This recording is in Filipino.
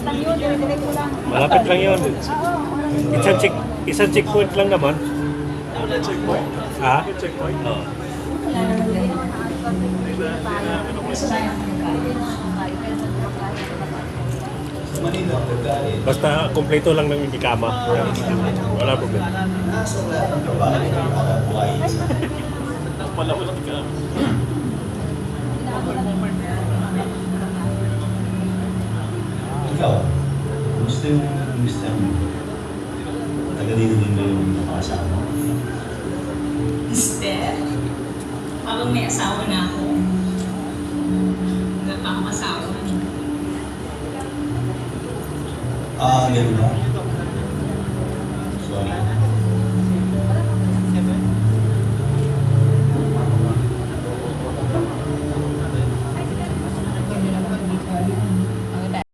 malapit lang yun, dire-diretso lang. Malapit lang yun. Oo, Isang checkpoint lang naman. Checkpoint? Ha? Checkpoint? Oo. Basta kumpleto lang ng ikama. Wala problema. Wala ka. Ikaw, gusto yung mister mo? Taga dito din ba yung nakakasama mo? Mister, habang may asawa na ako, wala pa akong asawa. Ah, ganun ba? Sorry.